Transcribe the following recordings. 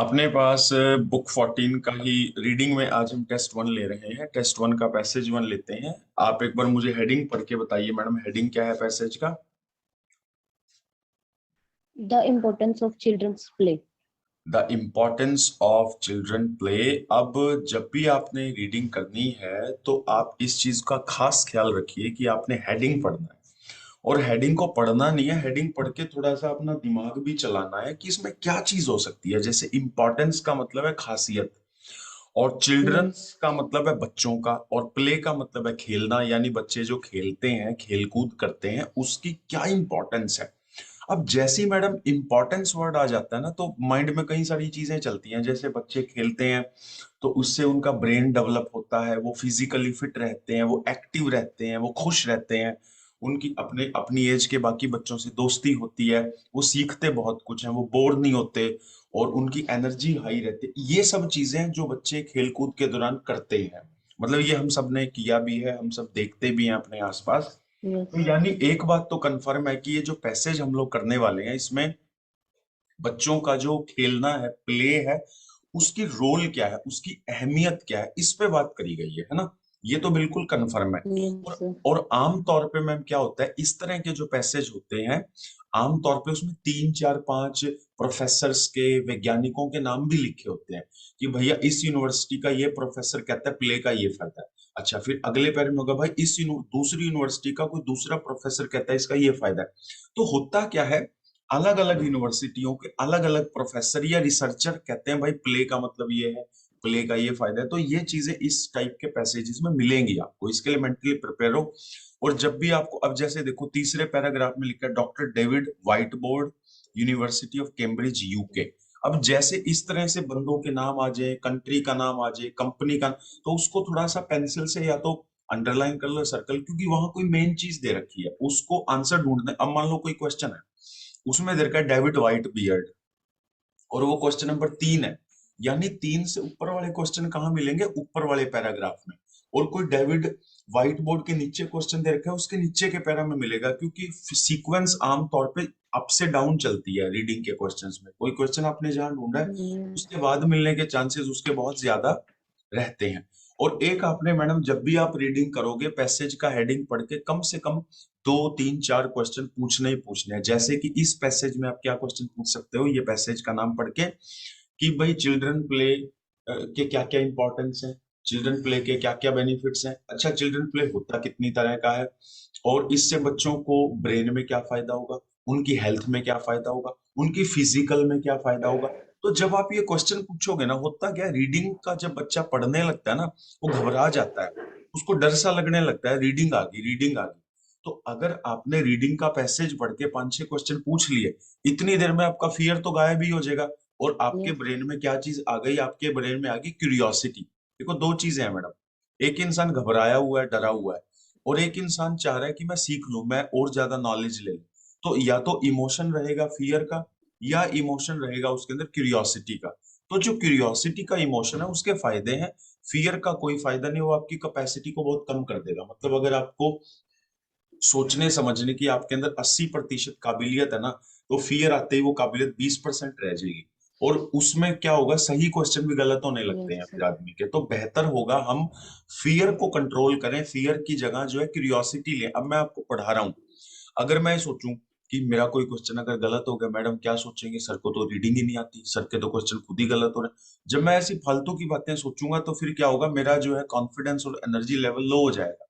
अपने पास बुक 14 का ही रीडिंग में आज हम टेस्ट वन ले रहे हैं। टेस्ट वन का पैसेज वन लेते हैं। आप एक बार मुझे हेडिंग पढ़ के बताइए मैडम, हेडिंग क्या है पैसेज का? The importance of children's play. The importance of children play. अब जब भी आपने रीडिंग करनी है तो आप इस चीज का खास ख्याल रखिए कि आपने हेडिंग पढ़ना है। और हेडिंग को पढ़ना नहीं है, हेडिंग पढ़ के थोड़ा सा अपना दिमाग भी चलाना है कि इसमें क्या चीज हो सकती है। जैसे इम्पोर्टेंस का मतलब है खासियत, और चिल्ड्रंस Yes. का मतलब है बच्चों का, और प्ले का मतलब है खेलना, यानी बच्चे जो खेलते हैं, खेलकूद करते हैं, उसकी क्या इंपॉर्टेंस है। अब जैसी मैडम इंपॉर्टेंस वर्ड आ जाता है ना, तो माइंड में कई सारी चीजें चलती हैं। जैसे बच्चे खेलते हैं तो उससे उनका ब्रेन डेवलप होता है, वो फिजिकली फिट रहते हैं, वो एक्टिव रहते हैं, वो खुश रहते हैं, उनकी अपने अपनी एज के बाकी बच्चों से दोस्ती होती है, वो सीखते बहुत कुछ हैं, वो बोर नहीं होते, और उनकी एनर्जी हाई रहती है। ये सब चीजें जो बच्चे खेलकूद के दौरान करते हैं, मतलब ये हम सब ने किया भी है, हम सब देखते भी हैं अपने आसपास। तो Yes. यानी एक बात तो कंफर्म है कि ये जो पैसेज हम लोग करने वाले हैं, इसमें बच्चों का जो खेलना है, प्ले है, उसकी रोल क्या है, उसकी अहमियत क्या है, इस पे बात करी गई है ना। ये तो बिल्कुल कंफर्म है। Yes. और आम तौर पे मैम क्या होता है, इस तरह के जो पैसेज होते हैं, आम तौर पे उसमें तीन चार पांच प्रोफेसर्स के, वैज्ञानिकों के नाम भी लिखे होते हैं कि भैया इस यूनिवर्सिटी का ये प्रोफेसर कहता है प्ले का ये फायदा है। अच्छा, फिर अगले पैर में होगा भाई दूसरी यूनिवर्सिटी का कोई दूसरा प्रोफेसर कहता है इसका ये फायदा है। तो होता क्या है, अलग अलग यूनिवर्सिटियों के अलग अलग प्रोफेसर या रिसर्चर कहते हैं भाई प्ले का मतलब ये है, प्ले का ये फायदा है। तो ये चीजें इस टाइप के पैसेजेस में मिलेंगी आपको, इसके लिए मेंटली प्रिपेयर हो। और जब भी आपको, अब जैसे देखो तीसरे पैराग्राफ में लिखा है doctor David white board, university of Cambridge UK. अब जैसे इस तरह से बंदों के नाम आ जाए, कंट्री का नाम आ जाए, कंपनी का, तो उसको थोड़ा सा पेंसिल से या तो अंडरलाइन कर लो, सर्कल, क्योंकि वहां कोई मेन चीज दे रखी है, उसको आंसर ढूंढना है। अब मान लो कोई क्वेश्चन है, उसमें दे रखा है डेविड व्हाइट बियर्ड, और वो क्वेश्चन नंबर 3 है, यानी 3 से ऊपर वाले क्वेश्चन कहाँ मिलेंगे, ऊपर वाले पैराग्राफ में। और कोई डेविड व्हाइट बोर्ड के नीचे क्वेश्चन दे रखा है, उसके नीचे के पैरा में मिलेगा, क्योंकि सीक्वेंस आमतौर पे अप से डाउन चलती है रीडिंग के क्वेश्चंस में। कोई क्वेश्चन आपने जहां ढूंढा है, Yes. उसके बाद मिलने के चांसेस उसके बहुत ज्यादा रहते हैं। और एक आपने मैडम, जब भी आप रीडिंग करोगे, पैसेज का हेडिंग पढ़ के कम से कम दो तीन चार क्वेश्चन पूछने ही पूछने हैं। जैसे कि इस पैसेज में आप क्या क्वेश्चन पूछ सकते हो, ये पैसेज का नाम पढ़ के, कि भाई चिल्ड्रन प्ले के क्या क्या इंपॉर्टेंस है, चिल्ड्रन प्ले के क्या क्या बेनिफिट्स हैं, अच्छा चिल्ड्रन प्ले होता कितनी तरह का है, और इससे बच्चों को ब्रेन में क्या फायदा होगा, उनकी हेल्थ में क्या फायदा होगा, उनकी फिजिकल में क्या फायदा होगा। तो जब आप ये क्वेश्चन पूछोगे ना, होता क्या है, रीडिंग का जब बच्चा पढ़ने लगता है ना, वो घबरा जाता है, उसको डर सा लगने लगता है, रीडिंग आ गई, रीडिंग आ गई। तो अगर आपने रीडिंग का पैसेज पढ़ के पांच छह क्वेश्चन पूछ लिए, इतनी देर में आपका फियर तो गायब ही हो जाएगा, और आपके Yes. ब्रेन में क्या चीज आ गई, आपके ब्रेन में आ गई क्यूरियोसिटी। देखो दो चीजें हैं मैडम, एक इंसान घबराया हुआ है, डरा हुआ है, और एक इंसान चाह रहा है कि मैं सीख लूं, मैं और ज्यादा नॉलेज ले लूं। तो या तो इमोशन रहेगा फियर का, या इमोशन रहेगा उसके अंदर क्यूरियोसिटी का। तो जो क्यूरियोसिटी का इमोशन है उसके फायदे हैं, फियर का कोई फायदा नहीं, वो आपकी कैपेसिटी को बहुत कम कर देगा। मतलब अगर आपको सोचने समझने की आपके अंदर 80% काबिलियत है ना, तो फियर आते ही वो काबिलियत 20% रह जाएगी। और उसमें क्या होगा, सही क्वेश्चन भी गलत होने लगते हैं Yes. फिर आदमी के। तो बेहतर होगा हम फियर को कंट्रोल करें, फियर की जगह जो है क्यूरियोसिटी लें। अब मैं आपको पढ़ा रहा हूं, अगर मैं सोचूं कि मेरा कोई क्वेश्चन अगर गलत हो गया, मैडम क्या सोचेंगे, सर को तो रीडिंग ही नहीं आती, सर के तो क्वेश्चन खुद ही गलत हो रहे हैं। जब मैं ऐसी फालतू की बातें सोचूंगा तो फिर क्या होगा, मेरा जो है कॉन्फिडेंस और एनर्जी लेवल लो हो जाएगा।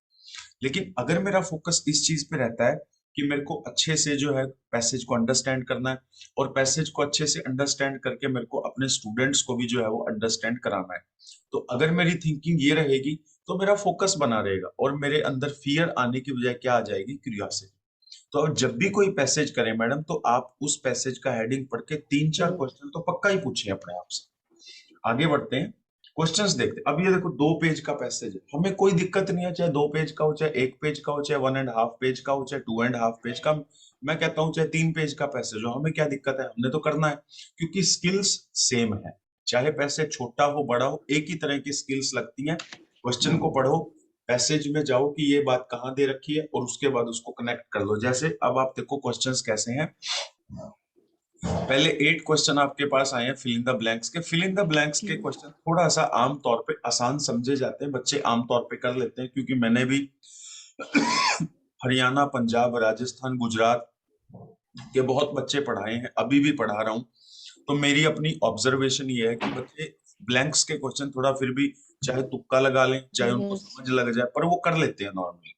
लेकिन अगर मेरा फोकस इस चीज पे रहता है कि मेरे को अच्छे से जो है पैसेज को अंडरस्टैंड करना है, और पैसेज को अच्छे से अंडरस्टैंड करके मेरे को अपने स्टूडेंट्स को भी जो है वो अंडरस्टैंड कराना है, तो अगर मेरी थिंकिंग ये रहेगी, तो मेरा फोकस बना रहेगा, और मेरे अंदर फियर आने की बजाय क्या आ जाएगी, क्यूरियोसिटी। तो अब जब भी कोई पैसेज करें मैडम, तो आप उस पैसेज का हेडिंग पढ़ के तीन चार Yes. क्वेश्चन तो पक्का ही पूछिए अपने आप से। आगे बढ़ते हैं, क्वेश्चंस देखते हैं। अब ये देखो 2 पेज का पैसेज है, हमें कोई दिक्कत नहीं है, चाहे 2 पेज का हो, चाहे 1 पेज का हो, चाहे 1.5 पेज का हो, चाहे 2.5 पेज का, मैं कहता हूँ चाहे 3 पेज का पैसेज हो, हमें क्या दिक्कत है, हमने तो करना है, क्योंकि स्किल्स सेम है। चाहे पैसेज छोटा हो बड़ा हो, एक ही तरह की स्किल्स लगती हैं। क्वेश्चन को पढ़ो, पैसेज में जाओ कि ये बात कहाँ दे रखी है, और उसके बाद उसको कनेक्ट कर लो। जैसे अब आप देखो क्वेश्चंस कैसे हैं, पहले 8 क्वेश्चन आपके पास आए हैं फिल इन द ब्लैंक्स के। फिल इन द ब्लैंक्स के क्वेश्चन थोड़ा सा आम तौर पे आसान समझे जाते हैं, बच्चे आम तौर पे कर लेते हैं, क्योंकि मैंने भी हरियाणा, पंजाब, राजस्थान, गुजरात के बहुत बच्चे पढ़ाए हैं, अभी भी पढ़ा रहा हूँ। तो मेरी अपनी ऑब्जर्वेशन ये है कि बच्चे ब्लैंक्स के क्वेश्चन थोड़ा फिर भी चाहे तुक्का लगा लें, चाहे उनको Yes. समझ लग जाए, पर वो कर लेते हैं नॉर्मली।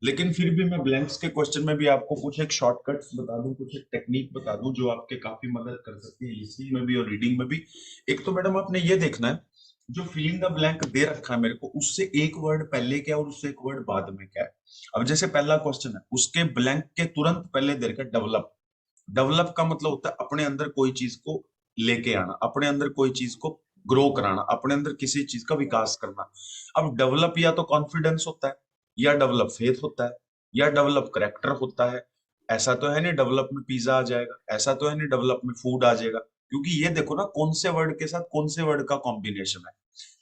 लेकिन फिर भी मैं ब्लैंक्स के क्वेश्चन में भी आपको कुछ एक शॉर्टकट्स बता दूं, कुछ एक टेक्निक बता दूं जो आपके काफी मदद कर सकती है लिसनिंग में भी और रीडिंग में भी। एक तो मैडम आपने ये देखना है, जो फिल इन द ब्लैंक दे रखा है मेरे को, उससे एक वर्ड पहले क्या है और उससे एक वर्ड बाद में क्या है। अब जैसे पहला क्वेश्चन है, उसके ब्लैंक के तुरंत पहले दे रखा है डेवलप। डेवलप का मतलब होता है अपने अंदर कोई चीज को लेके आना, अपने अंदर कोई चीज को ग्रो कराना, अपने अंदर किसी चीज का विकास करना। अब डेवलप या तो कॉन्फिडेंस होता है, या डेवलप फेथ होता है, या डेवलप करेक्टर होता है। ऐसा तो है नहीं डेवलप में पिज्जा आ जाएगा, ऐसा तो है नहीं डेवलप में फूड आ जाएगा, क्योंकि ये देखो ना कौन से वर्ड के साथ कौन से वर्ड का कॉम्बिनेशन है।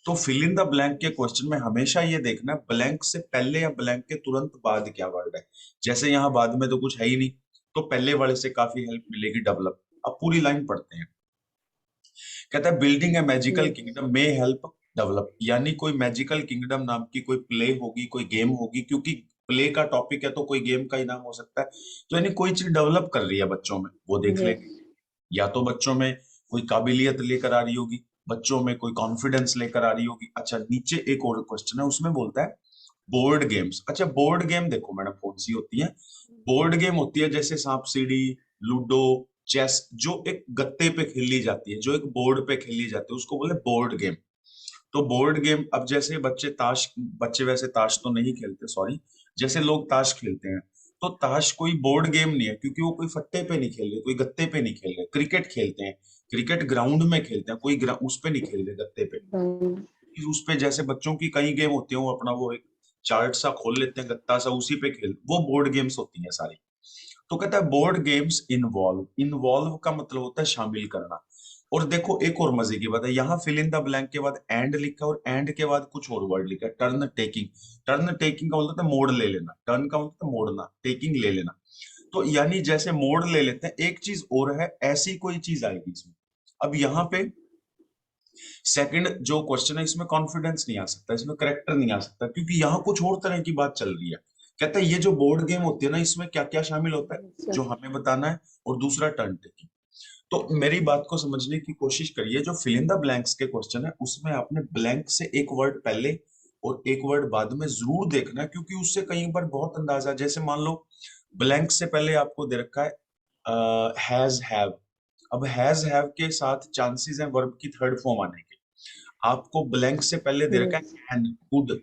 तो फिल इन द ब्लैंक के क्वेश्चन में हमेशा ये देखना है ब्लैंक से पहले या ब्लैंक के तुरंत बाद क्या वर्ड है। जैसे यहाँ बाद में तो कुछ है ही नहीं, तो पहले वाले से काफी हेल्प मिलेगी डेवलप। अब पूरी लाइन पढ़ते हैं। कहता है बिल्डिंग ए मैजिकल Yes. किंगडम में हेल्प डेवलप, यानी कोई मैजिकल किंगडम नाम की कोई प्ले होगी, कोई गेम होगी, क्योंकि प्ले का टॉपिक है तो कोई गेम का ही नाम हो सकता है। तो यानी कोई चीज डेवलप कर रही है बच्चों में, वो देख Yes. लेंगे। या तो बच्चों में कोई काबिलियत लेकर आ रही होगी, बच्चों में कोई कॉन्फिडेंस लेकर आ रही होगी। अच्छा, नीचे एक और क्वेश्चन है, उसमें बोलता है बोर्ड गेम्स। अच्छा, बोर्ड गेम देखो मैडम कौन सी होती है। बोर्ड गेम होती है जैसे सांप सीढ़ी, लूडो, चेस, जो एक गत्ते पे खेली जाती है, जो एक बोर्ड पे खेली जाती है, उसको बोले बोर्ड गेम। तो बोर्ड गेम, अब जैसे बच्चे ताश, बच्चे वैसे ताश तो नहीं खेलते, सॉरी, जैसे लोग ताश खेलते हैं, तो ताश कोई बोर्ड गेम नहीं है, क्योंकि वो कोई फट्टे पे नहीं खेल रहे, कोई गत्ते पे नहीं खेल रहे। क्रिकेट खेलते हैं, क्रिकेट ग्राउंड में खेलते हैं, कोई उस पे नहीं खेल रहे गत्ते पे। Um, उस पे जैसे बच्चों की कई गेम होती है, वो अपना वो एक चार्ट सा खोल लेते हैं, गत्ता सा, उसी पे खेल, वो बोर्ड गेम्स होती हैं सारी। तो कहता है बोर्ड गेम्स इन्वॉल्व, इन्वॉल्व का मतलब होता है शामिल करना। और देखो एक और मजे की बात है, यहाँ फिल इन द ब्लैंक के बाद एंड लिखा है, और एंड के बाद कुछ और वर्ड लिखा है, टर्न टेकिंग। टर्न टेकिंग का मतलब होता है मोड़ ले लेना, टर्न का मतलब है मोड़ना, टेकिंग ले लेना। तो यानी जैसे मोड़ ले लेते हैं, एक चीज और है, ऐसी कोई चीज आएगी इसमें। अब यहाँ पे सेकंड जो क्वेश्चन है, इसमें कॉन्फिडेंस नहीं आ सकता, इसमें करेक्टर नहीं आ सकता, क्योंकि यहाँ कुछ और तरह की बात चल रही है। कहता है ये जो बोर्ड गेम होती है ना, इसमें क्या क्या शामिल होता है, so, जो हमें बताना है, और दूसरा टर्न टेकिंग। तो मेरी बात को समझने की कोशिश करिए, जो फिल इन द ब्लैंक्स के क्वेश्चन है, उसमें आपने ब्लैंक से एक वर्ड पहले और एक वर्ड बाद में जरूर देखना है, क्योंकि उससे कई बार बहुत अंदाजा, जैसे मान लो ब्लैंक से पहले आपको दे रखा है हैज हैव। अब हैज हैव के साथ चांसेस हैं वर्ब की थर्ड फॉर्म आने के। आपको ब्लैंक से पहले दे रखा है yes. Can could,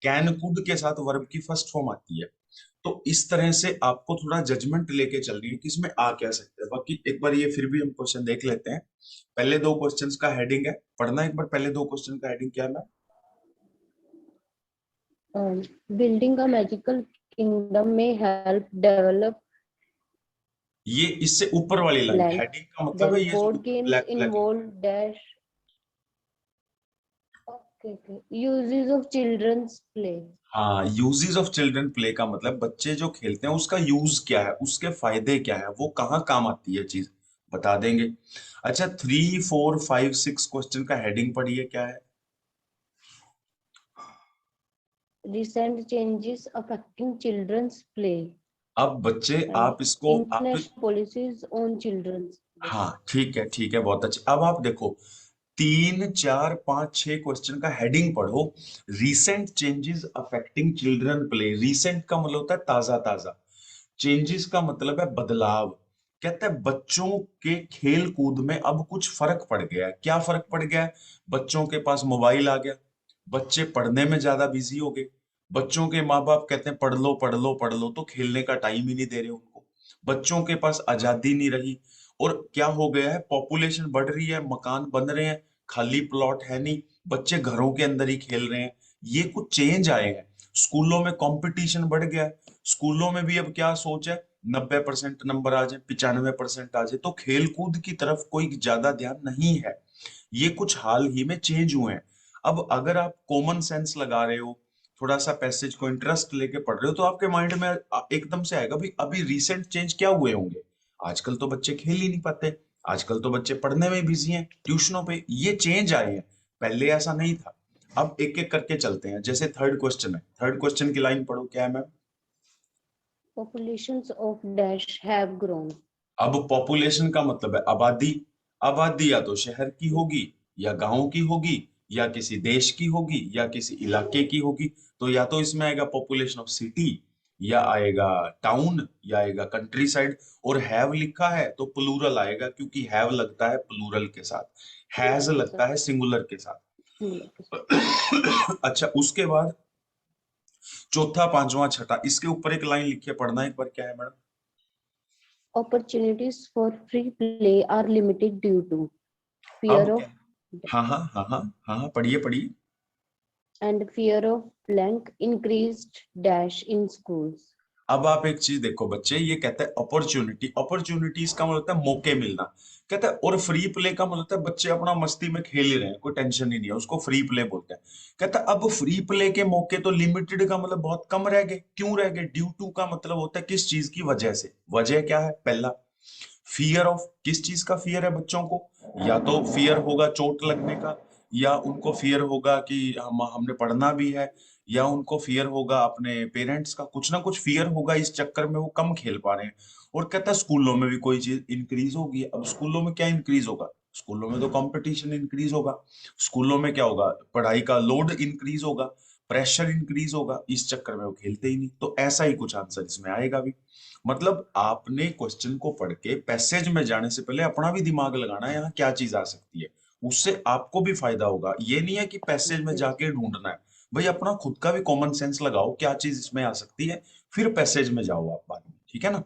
can could के साथ वर्ब की फर्स्ट फॉर्म आती है। तो इस तरह से आपको थोड़ा जजमेंट लेके चलनी है कि इसमें आ क्या सकते हैं। बाकी एक बार ये फिर भी हम क्वेश्चन देख लेते हैं। पहले दो क्वेश्चंस का हेडिंग है, पढ़ना एक बार पहले दो क्वेश्चन का हेडिंग क्या है ना। Building a magical kingdom may help develop ये इससे ऊपर वाली लाइन blank. हेडिंग का मतलब है Then ये जो board ऊपर games ब्लैक ब्लैक है। involve dash. Okay, okay. Uses of children's play. हाँ, यूजेस ऑफ चिल्ड्रन प्ले का मतलब बच्चे जो खेलते हैं उसका यूज क्या है, उसके फायदे क्या है, वो कहाँ काम आती है चीज, बता देंगे। अच्छा, 3 4 5 6 क्वेश्चन का हेडिंग पढ़िए क्या है। Recent changes affecting children's play अब बच्चे and आप इसको आप, international policies on children's play. हाँ ठीक है बहुत अच्छा। अब आप देखो 3 4 5 6 क्वेश्चन का हेडिंग पढ़ो। Recent changes affecting children play, recent का मतलब होता है ताजा ताजा, चेंजेस का मतलब है बदलाव। कहता है बच्चों के खेल कूद में अब कुछ फर्क पड़ गया है। क्या फर्क पड़ गया है? बच्चों के पास मोबाइल आ गया, बच्चे पढ़ने में ज्यादा बिजी हो गए, बच्चों के माँ बाप कहते हैं पढ़ लो पढ़ लो पढ़ लो, तो खेलने का टाइम ही नहीं दे रहे उनको। बच्चों के पास आजादी नहीं रही। और क्या हो गया है, पॉपुलेशन बढ़ रही है, मकान बन रहे हैं, खाली प्लॉट है नहीं, बच्चे घरों के अंदर ही खेल रहे हैं। ये कुछ चेंज आए हैं। स्कूलों में कंपटीशन बढ़ गया है। स्कूलों में भी अब क्या सोच है, 90% नंबर आ जाए, 95% आ जाए, तो खेल कूद की तरफ कोई ज्यादा ध्यान नहीं है। ये कुछ हाल ही में चेंज हुए हैं। अब अगर आप कॉमन सेंस लगा रहे हो, थोड़ा सा पैसेज को इंटरेस्ट लेके पढ़ रहे हो, तो आपके माइंड में एकदम से आएगा भाई अभी रिसेंट चेंज क्या हुए होंगे। आजकल तो बच्चे खेल ही नहीं पाते, आजकल तो बच्चे पढ़ने में बिजी हैं, ट्यूशनों पे। ये चेंज आए हैं, पहले ऐसा नहीं था। अब एक एक करके चलते हैं। जैसे थर्ड क्वेश्चन है, थर्ड क्वेश्चन की लाइन पढ़ो, क्या है ma'am? Populations of dash have grown. अब पॉपुलेशन का मतलब है आबादी। आबादी या तो शहर की होगी, या गांव की होगी, या किसी देश की होगी, या किसी इलाके की होगी। तो या तो इसमें आएगा पॉपुलेशन ऑफ सिटी, या आएगा टाउन, या आएगा कंट्री साइड। और हैव लिखा है तो प्लूरल आएगा, क्योंकि हैव लगता है प्लूरल के साथ, हैज लगता है सिंगुलर के साथ। अच्छा, उसके बाद चौथा, पांचवा, छठा, इसके ऊपर एक लाइन लिखी है, पढ़ना एक बार, क्या है madam? Opportunities for free play are limited due to fear अब of क्या? हाँ हाँ हाँ हाँ हाँ हाँ, पढ़िए पढ़िए। and fear of blank increased dash in schools. अब आप एक चीज देखो बच्चे, ये कहता है अपॉर्चुनिटी, अपॉर्चुनिटीज का मतलब होता है मौके मिलना। कहता है और फ्री प्ले का मतलब होता है बच्चे अपना मस्ती में खेल ही रहे हैं, कोई टेंशन ही नहीं है, उसको फ्री प्ले बोलते हैं। कहता है अब फ्री प्ले के मौके तो लिमिटेड का मतलब बहुत कम रह गए। क्यों रह गए? ड्यू टू का मतलब होता है किस चीज की वजह से। वजह क्या है? पहला, फियर ऑफ, किस चीज का फियर है बच्चों को? या तो फियर होगा चोट लगने का, या उनको फियर होगा कि हमने पढ़ना भी है, या उनको फियर होगा अपने पेरेंट्स का, कुछ ना कुछ फियर होगा, इस चक्कर में वो कम खेल पा रहे हैं। और कहता है स्कूलों में भी कोई चीज इंक्रीज होगी। अब स्कूलों में क्या इंक्रीज होगा? स्कूलों में तो कंपटीशन इंक्रीज होगा। स्कूलों में क्या होगा? पढ़ाई का लोड इंक्रीज होगा, प्रेशर इंक्रीज होगा, इस चक्कर में वो खेलते ही नहीं। तो ऐसा ही कुछ आंसर इसमें आएगा भी। मतलब आपने क्वेश्चन को पढ़ के पैसेज में जाने से पहले अपना भी दिमाग लगाना है, यहाँ क्या चीज आ सकती है, उससे आपको भी फायदा होगा। ये नहीं है कि पैसेज में जाके ढूंढना है, भाई अपना खुद का भी कॉमन सेंस लगाओ, क्या चीज इसमें आ सकती है, फिर पैसेज में जाओ आप बाद में, ठीक है ना?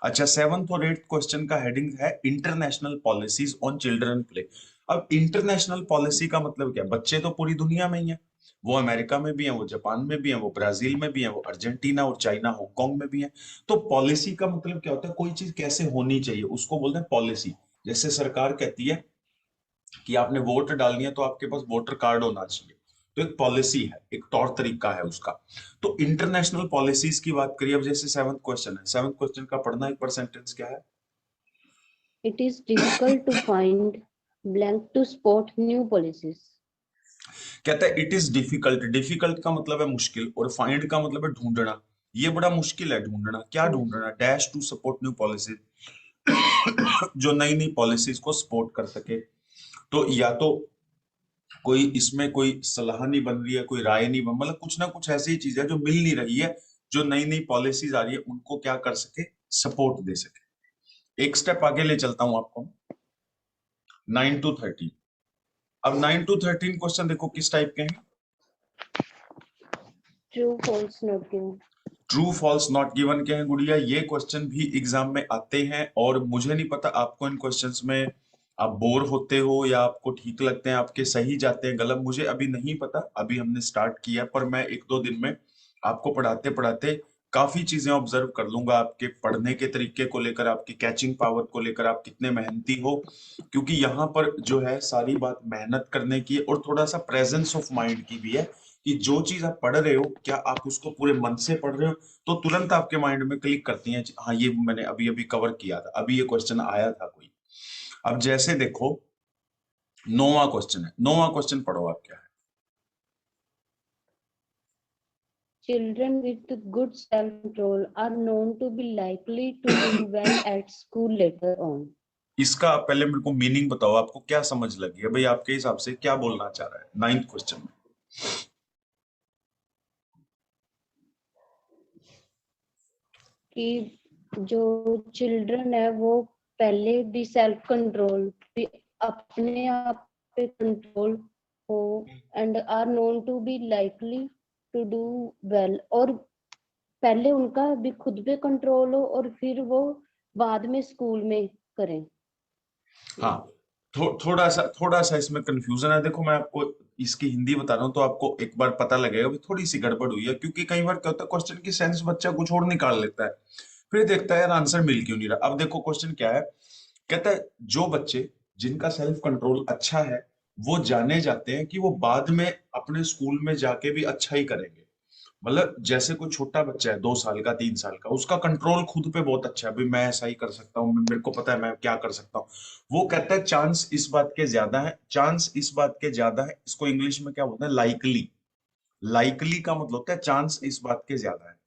अच्छा, सेवंथ और एट्थ क्वेश्चन का हेडिंग है international policies on children play. अब इंटरनेशनल पॉलिसी का मतलब क्या? बच्चे तो पूरी दुनिया में ही है, वो अमेरिका में भी है, वो जापान में भी है, वो ब्राजील में भी है, वो अर्जेंटीना और चाइना, हांगकांग में भी है। तो पॉलिसी का मतलब क्या होता है? कोई चीज कैसे होनी चाहिए उसको बोलते हैं पॉलिसी। जैसे सरकार कहती है कि आपने वोट डालनी है तो आपके पास वोटर कार्ड होना चाहिए, तो एक पॉलिसी है, एक तौर तरीका है उसका। तो इंटरनेशनल पॉलिसीज की बात करिए। अब जैसे सेवंथ क्वेश्चन है, सेवंथ क्वेश्चन का पढ़ना एक बार सेंटेंस क्या है? It is difficult to find blank to spot new policies. कहता है इट इज डिफिकल्ट, डिफिकल्ट का मतलब है मुश्किल, और फाइंड का मतलब है ढूंढना। ये बड़ा मुश्किल है ढूंढना। क्या ढूंढना? Dash to support new policy, जो नई नई पॉलिसीज को सपोर्ट कर सके। तो या तो कोई इसमें कोई सलाह नहीं बन रही है, कोई राय नहीं बन, मतलब कुछ ना कुछ ऐसी चीज है जो मिल नहीं रही है, जो नई नई पॉलिसीज आ रही है उनको क्या कर सके, सपोर्ट दे सके। एक स्टेप आगे ले चलता हूं आपको, 9 to 13। अब 9 to 13 क्वेश्चन देखो किस टाइप के हैं। True, false, not given. True false not given के हैं गुड़िया। ये क्वेश्चन भी एग्जाम में आते हैं, और मुझे नहीं पता आपको इन क्वेश्चंस में आप बोर होते हो या आपको ठीक लगते हैं, आपके सही जाते हैं गलत, मुझे अभी नहीं पता। अभी हमने स्टार्ट किया, पर मैं एक दो दिन में आपको पढ़ाते पढ़ाते काफी चीजें ऑब्जर्व कर लूंगा, आपके पढ़ने के तरीके को लेकर, आपकी कैचिंग पावर को लेकर, आप कितने मेहनती हो। क्योंकि यहाँ पर जो है सारी बात मेहनत करने की और थोड़ा सा प्रेजेंस ऑफ माइंड की भी है, कि जो चीज आप पढ़ रहे हो क्या आप उसको पूरे मन से पढ़ रहे हो, तो तुरंत आपके माइंड में क्लिक करती हैं, हाँ ये मैंने अभी अभी कवर किया था, अभी ये क्वेश्चन आया था कोई। अब जैसे देखो, नौवां क्वेश्चन है, नौवां क्वेश्चन पढ़ो आप, क्या है? Children with good self-control are known to be likely to do well at school later on. इसका पहले मेरे को मीनिंग बताओ, आपको क्या समझ लगी है भाई, आपके हिसाब से क्या बोलना चाह रहा है नाइन्थ क्वेश्चन में? कि जो चिल्ड्रन है वो पहले भी सेल्फ कंट्रोल, भी अपने आप पे कंट्रोल हो, and are known to be likely to do well, और पहले उनका भी खुद पे कंट्रोल हो और फिर वो बाद में स्कूल में करें। हाँ, थोड़ा सा इसमें कंफ्यूजन है। देखो मैं आपको इसकी हिंदी बता रहा हूँ तो आपको एक बार पता लगेगा भी थोड़ी सी गड़बड़ हुई है, क्योंकि कई बार क्या होता है क्वेश्चन की सेंस बच्चा कुछ और निकाल लेता है, फिर देखता है यार आंसर मिल क्यों नहीं रहा। अब देखो क्वेश्चन क्या है, कहता है जो बच्चे जिनका सेल्फ कंट्रोल अच्छा है, वो जाने जाते हैं कि वो बाद में अपने स्कूल में जाके भी अच्छा ही करेंगे। मतलब जैसे कोई छोटा बच्चा है 2 साल का 3 साल का, उसका कंट्रोल खुद पे बहुत अच्छा है, भाई मैं ऐसा ही कर सकता हूँ, मेरे को पता है मैं क्या कर सकता हूँ। वो कहता है चांस इस बात के ज्यादा है, चांस इस बात के ज्यादा है, इसको इंग्लिश में क्या बोलते हैं, लाइकली। लाइकली का मतलब होता है चांस इस बात के ज्यादा है।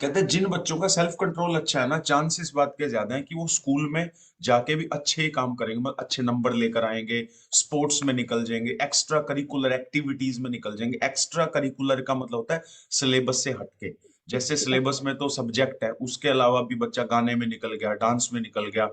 कहते हैं जिन बच्चों का सेल्फ कंट्रोल अच्छा है ना, चांस इस बात के ज्यादा है कि वो स्कूल में जाके भी अच्छे ही काम करेंगे, मतलब अच्छे नंबर लेकर आएंगे, स्पोर्ट्स में निकल जाएंगे, एक्स्ट्रा करिकुलर एक्टिविटीज में निकल जाएंगे। एक्स्ट्रा करिकुलर का मतलब होता है सिलेबस से हटके। जैसे सिलेबस में तो सब्जेक्ट है, उसके अलावा भी बच्चा गाने में निकल गया, डांस में निकल गया,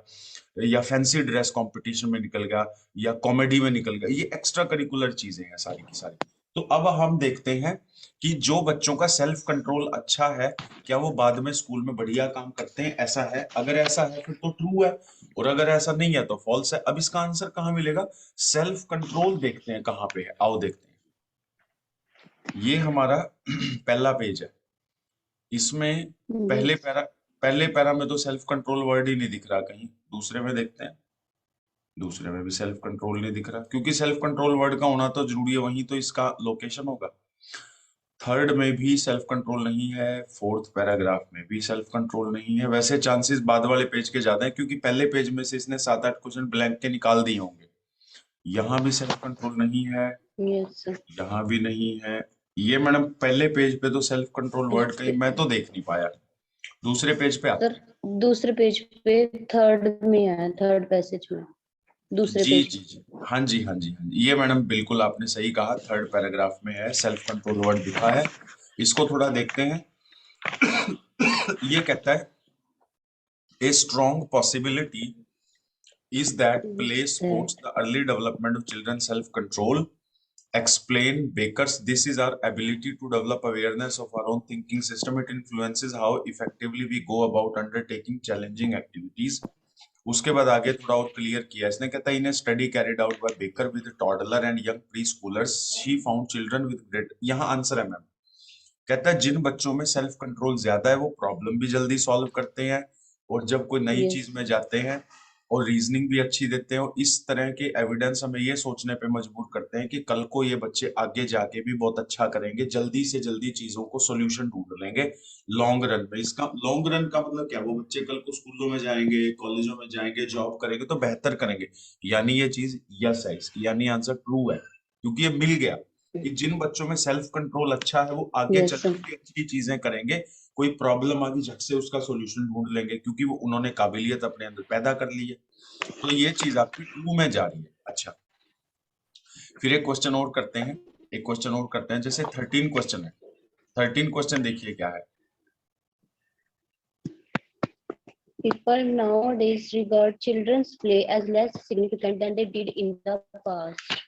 या फैंसी ड्रेस कंपटीशन में निकल गया, या कॉमेडी में निकल गया, ये एक्स्ट्रा करिकुलर चीजें हैं सारी की सारी। तो अब हम देखते हैं कि जो बच्चों का सेल्फ कंट्रोल अच्छा है, क्या वो बाद में स्कूल में बढ़िया काम करते हैं, ऐसा है? अगर ऐसा है फिर तो ट्रू है, और अगर ऐसा नहीं है तो फॉल्स है। अब इसका आंसर कहाँ मिलेगा? सेल्फ कंट्रोल देखते हैं कहाँ पे है, आओ देखते हैं। ये हमारा पहला पेज है, इसमें पहले Yes. पैरा पहले पैरा में तो सेल्फ कंट्रोल वर्ड ही नहीं दिख रहा कहीं। दूसरे में देखते हैं, दूसरे में भी सेल्फ कंट्रोल नहीं दिख रहा, क्योंकि सेल्फ कंट्रोल वर्ड का होना तो जरूरी है, वहीं तो इसका लोकेशन होगा। थर्ड में भी सेल्फ कंट्रोल नहीं है, फोर्थ पैराग्राफ में भी सेल्फ कंट्रोल नहीं है। वैसे चांसेस बाद वाले पेज के ज्यादा है, क्योंकि पहले पेज में से इसने 7-8 क्वेश्चन ब्लैंक के निकाल दिए होंगे। यहाँ भी सेल्फ कंट्रोल नहीं है, Yes. यहाँ भी नहीं है। ये मैडम पहले पेज पे तो सेल्फ कंट्रोल वर्ड कहीं मैं तो देख नहीं पाया। दूसरे पेज पे आते सर, हैं। दूसरे पेज पे थर्ड में है, थर्ड पैसेज में, दूसरे जी पेज जी पे। जी, हाँ जी हाँ जी हाँ जी, ये मैडम बिल्कुल आपने सही कहा, थर्ड पैराग्राफ में है, सेल्फ कंट्रोल वर्ड दिखा है। इसको थोड़ा देखते हैं। ये कहता है a strong possibility is that play supports the early development of children's self-control. Explain Baker's this is our ability to develop awareness of our own thinking system. It influences how effectively we go about undertaking challenging activities. उसके बाद आगे थोड़ा और clear किया इसने, कहता है in study carried out by Baker with toddler and young preschoolers she found children with great, यहाँ आंसर है मैम। कहता है जिन बच्चों में सेल्फ कंट्रोल ज्यादा है वो प्रॉब्लम भी जल्दी सॉल्व करते हैं, और जब कोई नई चीज Yes. में जाते हैं, और रीजनिंग भी अच्छी देते हैं, और इस तरह के एविडेंस हमें ये सोचने पे मजबूर करते हैं कि कल को ये बच्चे आगे जाके भी बहुत अच्छा करेंगे, जल्दी से जल्दी चीजों को सोल्यूशन ढूंढ लेंगे लॉन्ग रन में। इसका लॉन्ग रन का मतलब क्या, वो बच्चे कल को स्कूलों में जाएंगे, कॉलेजों में जाएंगे, जॉब करेंगे तो बेहतर करेंगे। यानी ये चीज यस है इसकी, यानी आंसर ट्रू है, क्योंकि ये मिल गया कि जिन बच्चों में सेल्फ कंट्रोल अच्छा है वो आगे चल Yes, sir. के भी अच्छी चीजें करेंगे। कोई प्रॉब्लम आ गई झट से उसका सॉल्यूशन ढूंढ लेंगे, क्योंकि वो उन्होंने काबिलियत अपने अंदर पैदा कर ली है। तो ये चीज आपकी ट्रू में जा रही है। अच्छा, फिर एक क्वेश्चन और करते हैं, एक क्वेश्चन और करते हैं, जैसे 13 क्वेश्चन है। 13 क्वेश्चन देखिए क्या है। People nowadays regard children's play as less significant than they did in the past.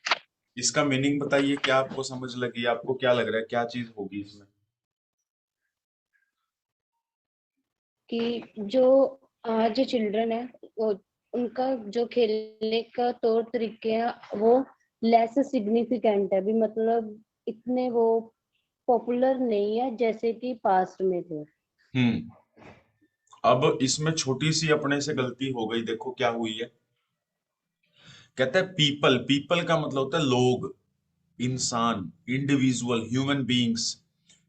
इसका मीनिंग बताइए, क्या आपको समझ लगी, आपको क्या लग रहा है क्या चीज होगी इसमें? कि जो आज चिल्ड्रन है, वो उनका जो खेलने का तौर तरीके हैं वो लेस सिग्निफिकेंट है भी, मतलब इतने वो पॉपुलर नहीं है जैसे कि पास्ट में थे। हम्म, अब इसमें छोटी सी अपने से गलती हो गई, देखो क्या हुई है। कहता है पीपल, पीपल का मतलब होता है लोग, इंसान, इंडिविजुअल, ह्यूमन बीइंग्स।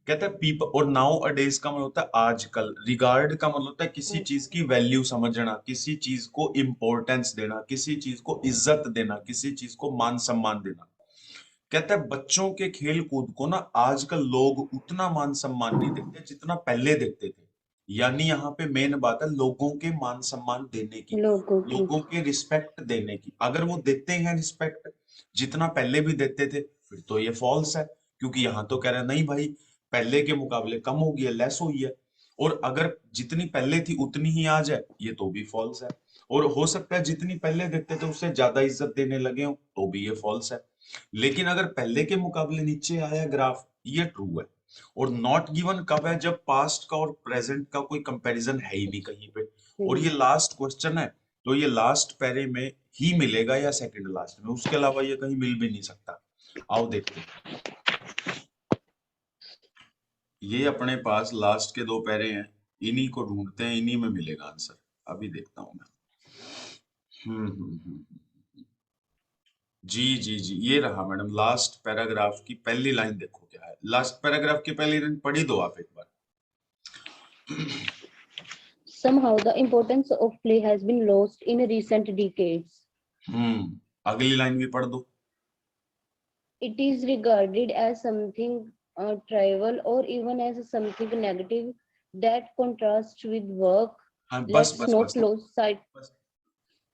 कहता है पीपल, और नाउ अडेज का मतलब होता है आजकल। रिगार्ड का मतलब होता है किसी चीज की वैल्यू समझना, किसी चीज को इंपॉर्टेंस देना, किसी चीज को इज्जत देना, किसी चीज को मान सम्मान देना। कहता है बच्चों के खेल कूद को ना आजकल लोग उतना मान सम्मान नहीं देते जितना पहले देते थे। यानी यहाँ पे मेन बात है लोगों के मान सम्मान देने की, लोगों की। लोगों के रिस्पेक्ट देने की। अगर वो देते हैं रिस्पेक्ट जितना पहले भी देते थे, फिर तो ये फॉल्स है, क्योंकि यहाँ तो कह रहे हैं नहीं भाई, पहले के मुकाबले कम हो गया, लेस हुई है। और अगर जितनी पहले थी उतनी ही आ जाए, ये तो भी फॉल्स है। और हो सकता है जितनी पहले देते थे उससे ज्यादा इज्जत देने लगे हो, तो भी ये फॉल्स है। लेकिन अगर पहले के मुकाबले नीचे आया ग्राफ, ये ट्रू है। और नॉट गिवन कब है, जब पास्ट का और प्रेजेंट का कोई कंपैरिजन है ही नहीं कहीं पे। और ये लास्ट क्वेश्चन है, तो ये लास्ट पैरे में ही मिलेगा या सेकंड लास्ट में, उसके अलावा ये कहीं मिल भी नहीं सकता। आओ देखते हैं, ये अपने पास लास्ट के 2 पैरे हैं, इन्हीं को ढूंढते हैं, इन्हीं में मिलेगा आंसर। अभी देखता हूं मैं। हम्म हम्म हम्म हम्म। जी जी जी, ये रहा मैडम लास्ट पैराग्राफ की पहली लाइन, देखो क्या है लास्ट पैराग्राफ की पहली लाइन, पढ़ी दो आप एक बार। Somehow, the importance of play has been lost in recent decades. अगली लाइन भी पढ़ दो। It is regarded as something trivial or even as something negative that contrasts with work. हाँ बस Let's बस not बस lose sight. बस,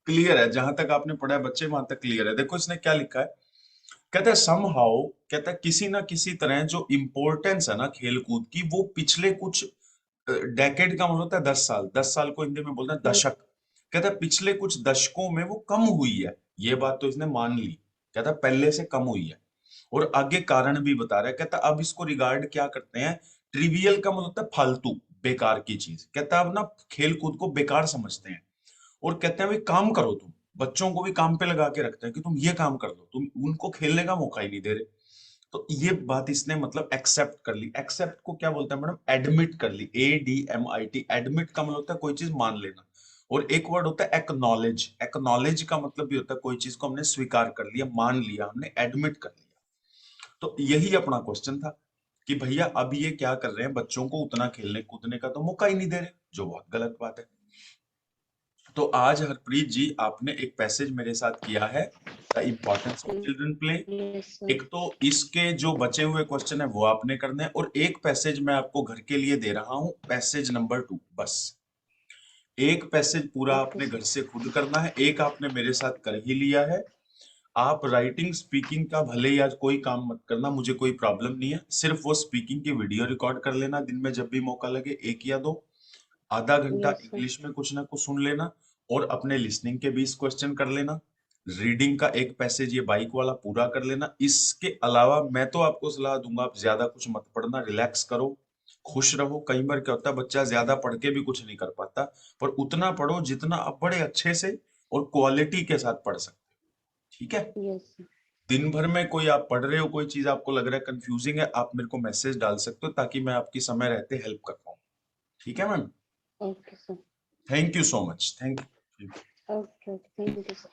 clear है जहां तक आपने पढ़ा है बच्चे, वहां तक क्लियर है। देखो इसने क्या लिखा है, कहता है समहाउ, कहता है किसी ना किसी तरह जो इम्पोर्टेंस है ना खेल कूद की, वो पिछले कुछ डेकेड का मतलब होता है 10 साल, 10 साल को हिंदी में बोलते हैं Yes, दशक। कहता है पिछले कुछ दशकों में वो कम हुई है, ये बात तो इसने मान ली, कहता है पहले से कम हुई है। और आगे कारण भी बता रहा है, कहता है अब इसको रिगार्ड क्या करते हैं, ट्रिवियल का मतलब होता है फालतू, बेकार की चीज, कहता है अब ना खेल कूद को बेकार समझते हैं। और कहते हैं भाई काम करो तुम, बच्चों को भी काम पे लगा के रखते हैं कि तुम ये काम कर लो, तुम उनको खेलने का मौका ही नहीं दे रहे। तो ये बात इसने मतलब एक्सेप्ट कर ली। एक्सेप्ट को क्या बोलते हैं मैडम, एडमिट कर ली, ADMIT, एडमिट का मतलब होता है कोई चीज मान लेना। और एक वर्ड होता है एक्नॉलेज, एक्नॉलेज का मतलब भी होता है कोई चीज को हमने स्वीकार कर लिया, मान लिया, हमने एडमिट कर लिया। तो यही अपना क्वेश्चन था कि भैया अब ये क्या कर रहे हैं, बच्चों को उतना खेलने कूदने का तो मौका ही नहीं दे रहे, जो बहुत गलत बात है। तो आज हरप्रीत जी आपने एक पैसेज मेरे साथ किया है, the importance of children play. yes, sir. एक तो इसके जो बचे हुए क्वेश्चन है वो आपने करने हैं, और एक पैसेज मैं आपको घर के लिए दे रहा हूं, पैसेज नंबर 2, बस एक पैसेज पूरा Okay, आपने sir. घर से खुद करना है, एक आपने मेरे साथ कर ही लिया है। आप राइटिंग स्पीकिंग का भले ही आज कोई काम मत करना, मुझे कोई प्रॉब्लम नहीं है, सिर्फ वो स्पीकिंग की वीडियो रिकॉर्ड कर लेना, दिन में जब भी मौका लगे, एक या दो, आधा घंटा Yes, sir. इंग्लिश में कुछ ना कुछ सुन लेना, और अपने लिसनिंग के 20 क्वेश्चन कर लेना, रीडिंग का एक पैसेज ये बाइक वाला पूरा कर लेना। इसके अलावा मैं तो आपको सलाह दूंगा, आप ज्यादा कुछ मत पढ़ना, रिलैक्स करो, खुश रहो। कई बार क्या होता है बच्चा ज्यादा पढ़ के भी कुछ नहीं कर पाता, पर उतना पढ़ो जितना आप बड़े अच्छे से और क्वालिटी के साथ पढ़ सकते हो, ठीक है। Yes, sir. दिन भर में कोई आप पढ़ रहे हो, कोई चीज आपको लग रहा है कंफ्यूजिंग है, आप मेरे को मैसेज डाल सकते हो ताकि मैं आपकी समय रहते हेल्प कर पाऊँ, ठीक है ma'am. Okay, sir. Thank you so much, thank you. Okay, okay. Thank you, sir.